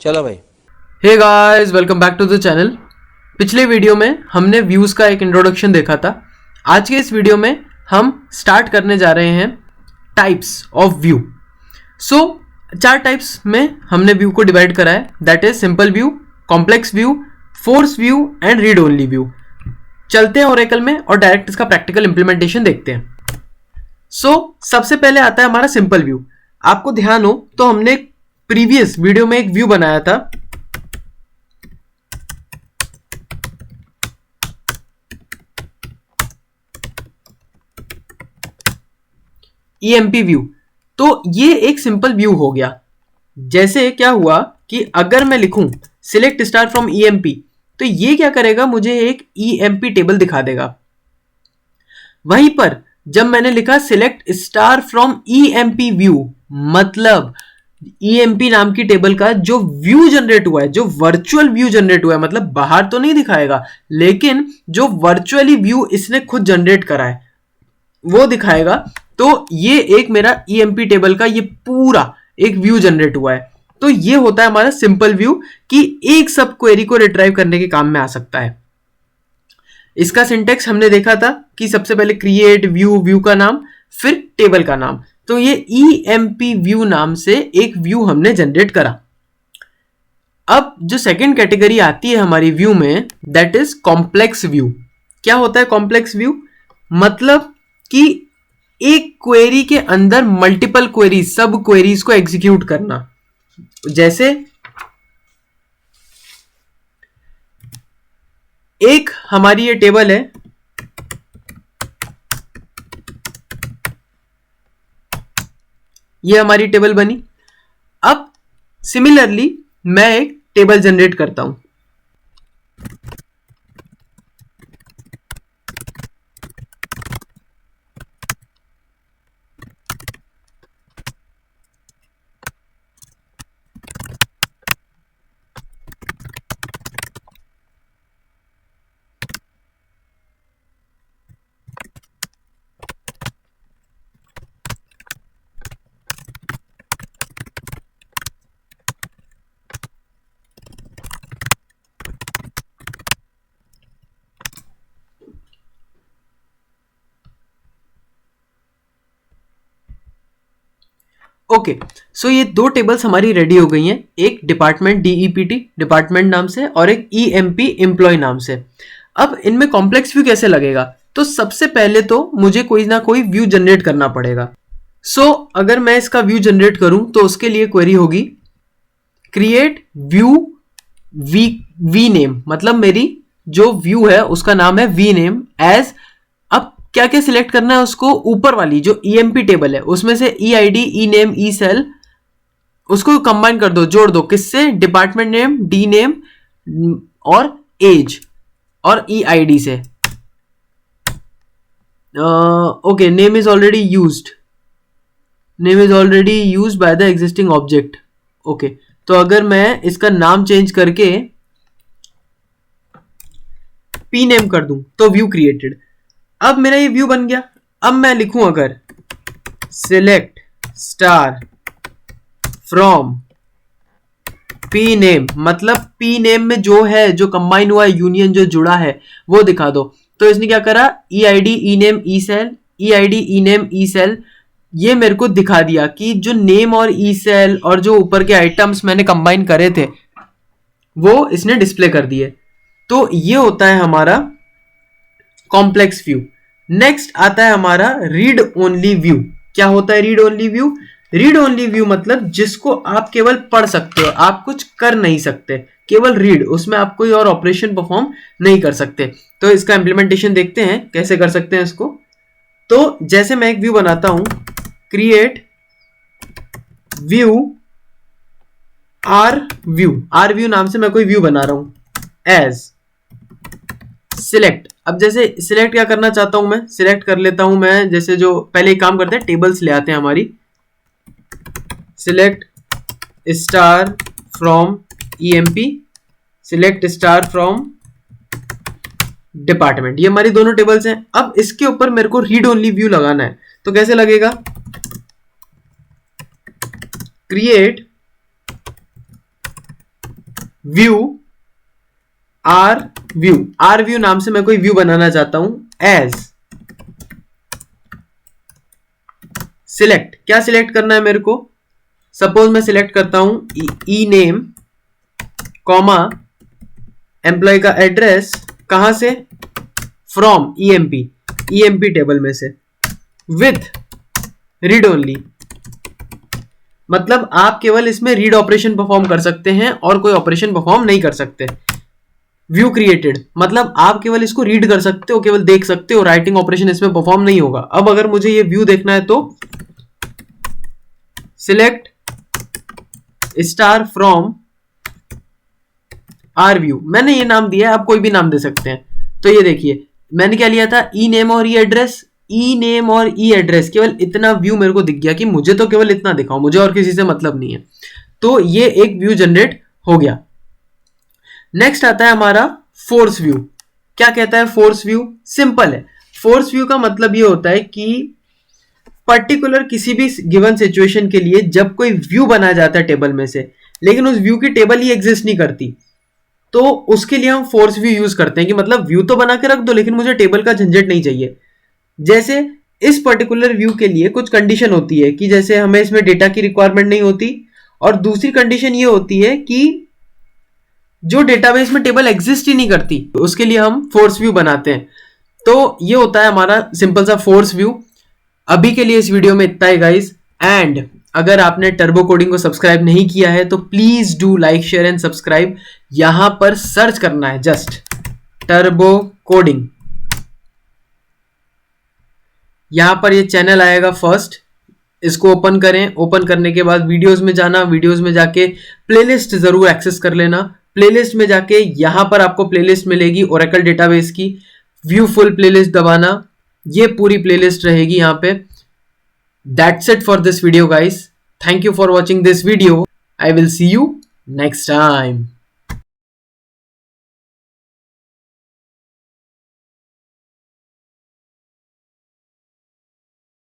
चलो भाई। Hey guys, welcome back to the channel. पिछले वीडियो में हमने व्यूज़ का एक इंट्रोडक्शन देखा था। आज के इस वीडियो में हम स्टार्ट करने जा रहे हैं types of view. So 4 types में हमने व्यू को डिवाइड करा है, that is simple view, complex view, force view and read only view. चलते हैं ओरेकल में और डायरेक्ट इसका प्रैक्टिकल इंप्लीमेंटेशन देखते हैं। सबसे पहले आता है हमारा सिंपल व्यू। आपको ध्यान हो तो हमने प्रीवियस वीडियो में एक व्यू बनाया था, ईएमपी व्यू। तो ये एक सिंपल व्यू हो गया। जैसे क्या हुआ कि अगर मैं लिखूं सिलेक्ट स्टार फ्रॉम ईएमपी, तो ये क्या करेगा, मुझे एक ईएमपी टेबल दिखा देगा। वहीं पर जब मैंने लिखा select star from EMP view, मतलब ईएमपी नाम की टेबल का जो व्यू जनरेट हुआ है, जो वर्चुअल व्यू जनरेट हुआ है, मतलब बाहर तो नहीं दिखाएगा, लेकिन जो वर्चुअली व्यू इसने खुद जनरेट करा है वो दिखाएगा। तो ये एक मेरा ईएमपी टेबल का ये पूरा एक व्यू जनरेट हुआ है। तो ये होता है हमारा सिंपल व्यू कि एक सब क्वेरी को रिट्राइव करने के काम में आ सकता है। इसका सिंटेक्स हमने देखा था कि सबसे पहले क्रिएट व्यू, व्यू का नाम, फिर टेबल का नाम। तो ये ईएमपी व्यू नाम से एक व्यू हमने जनरेट करा। अब जो सेकंड कैटेगरी आती है हमारी व्यू में, दैट इज कॉम्प्लेक्स व्यू। क्या होता है कॉम्प्लेक्स व्यू? मतलब कि एक क्वेरी के अंदर मल्टीपल क्वेरी, सब क्वेरीज को एग्जीक्यूट करना। जैसे एक हमारी ये टेबल है, ये हमारी टेबल बनी। अब सिमिलरली मैं एक टेबल जनरेट करता हूं। ओके, सो ये दो टेबल्स हमारी रेडी हो गई हैं, एक डिपार्टमेंट डीईपीटी डिपार्टमेंट नाम से और एक ईएमपी एम्प्लॉय नाम से। अब इनमें कॉम्प्लेक्स व्यू कैसे लगेगा? तो सबसे पहले तो मुझे कोई ना कोई व्यू जनरेट करना पड़ेगा। अगर मैं इसका व्यू जनरेट करूं तो उसके लिए क्वेरी होगी क्रिएट व्यू वी नेम, मतलब मेरी जो व्यू है उसका नाम है वी नेम एज। अब क्या क्या सिलेक्ट करना है उसको, ऊपर वाली जो ईएमपी टेबल है उसमें से E I D, E name, E sal, उसको कंबाइन कर दो, जोड़ दो। किससे? डिपार्टमेंट नेम, डी नेम और एज और ई आई डी से। Okay, name is already used, name is already used by the existing object. Okay, तो अगर मैं इसका नाम चेंज करके पी नेम कर दूं तो व्यू क्रिएटेड। अब मेरा ये व्यू बन गया। अब मैं लिखूं अगर select star from P name, मतलब पी नेम में जो है, जो कंबाइन हुआ है, यूनियन जो जुड़ा है वो दिखा दो। तो इसने क्या करा, E I D, E name, E sal, E I D, E name, E sal, ये मेरे को दिखा दिया कि जो नेम और ई सेल और जो ऊपर के आइटम्स मैंने कंबाइन करे थे वो इसने डिस्प्ले कर दिए। तो ये होता है हमारा कॉम्प्लेक्स व्यू। नेक्स्ट आता है हमारा रीड ओनली व्यू। क्या होता है read only view? Read only view मतलब जिसको आप केवल पढ़ सकते हो, आप कुछ कर नहीं सकते, केवल रीड, उसमें आप कोई और ऑपरेशन परफॉर्म नहीं कर सकते। तो इसका इंप्लीमेंटेशन देखते हैं कैसे कर सकते हैं इसको। तो जैसे मैं एक व्यू बनाता हूं, क्रिएट व्यू आर व्यू नाम से मैं कोई व्यू बना रहा हूं एज सिलेक्ट। अब जैसे सिलेक्ट क्या करना चाहता हूं, मैं सिलेक्ट कर लेता हूं। मैं जैसे जो पहले एक काम करते हैं, टेबल्स ले आते हैं हमारी। Select star from EMP, select star from department, ये हमारी दोनों टेबल्स हैं। अब इसके ऊपर मेरे को रीड ओनली व्यू लगाना है, तो कैसे लगेगा? क्रिएट व्यू आर व्यू नाम से मैं कोई व्यू बनाना चाहता हूं एज सिलेक्ट। क्या सिलेक्ट करना है मेरे को? सपोज मैं सिलेक्ट करता हूं ई नेम कॉमा एम्प्लॉय का एड्रेस, कहां से? फ्रॉम ईएमपी टेबल में से, विथ रीड ओनली। मतलब आप केवल इसमें रीड ऑपरेशन परफॉर्म कर सकते हैं और कोई ऑपरेशन परफॉर्म नहीं कर सकते। व्यू क्रिएटेड मतलब आप केवल इसको रीड कर सकते हो, केवल देख सकते हो, राइटिंग ऑपरेशन इसमें परफॉर्म नहीं होगा। अब अगर मुझे ये व्यू देखना है तो select star from R view, मैंने ये नाम दिया है, आप कोई भी नाम दे सकते हैं। तो ये देखिए मैंने क्या लिया था, ई नेम और ई एड्रेस, ई नेम और ई एड्रेस, केवल इतना व्यू मेरे को दिख गया कि मुझे तो केवल इतना दिखाओ, मुझे और किसी से मतलब नहीं है। तो ये एक व्यू जनरेट हो गया। नेक्स्ट आता है हमारा फोर्स व्यू। क्या कहता है फोर्स व्यू? सिंपल है। फोर्स व्यू का मतलब ये होता है कि पर्टिकुलर किसी भी गिवन सिचुएशन के लिए जब कोई व्यू बनाया जाता है टेबल में से, लेकिन उस व्यू की टेबल ही एग्जिस्ट नहीं करती, तो उसके लिए हम फोर्स व्यू यूज करते हैं कि मतलब व्यू तो बना के रख दो लेकिन मुझे टेबल का झंझट नहीं चाहिए। जैसे इस पर्टिकुलर व्यू के लिए कुछ कंडीशन होती है कि जैसे हमें इसमें डेटा की रिक्वायरमेंट नहीं होती, और दूसरी कंडीशन ये होती है कि जो डेटाबेस में टेबल एग्जिस्ट ही नहीं करती, तो उसके लिए हम फोर्स व्यू बनाते हैं। तो ये होता है हमारा सिंपल सा फोर्स व्यू। अभी के लिए इस वीडियो में इतना ही गाइस, एंड अगर आपने टर्बो कोडिंग को सब्सक्राइब नहीं किया है तो please do like share and subscribe. यहां पर सर्च करना है जस्ट टर्बो कोडिंग, यहां पर ये चैनल आएगा फर्स्ट, इसको ओपन करें। ओपन करने के बाद वीडियोस में जाना, वीडियोस में जाके प्लेलिस्ट जरूर एक्सेस कर लेना। प्लेलिस्ट में जाके यहां पर आपको प्लेलिस्ट मिलेगी ओरेकल डेटाबेस की, व्यू फुल प्लेलिस्ट दबाना, ये पूरी प्लेलिस्ट रहेगी यहां पे। That's it for this video guys, thank you for watching this video, I will see you next time.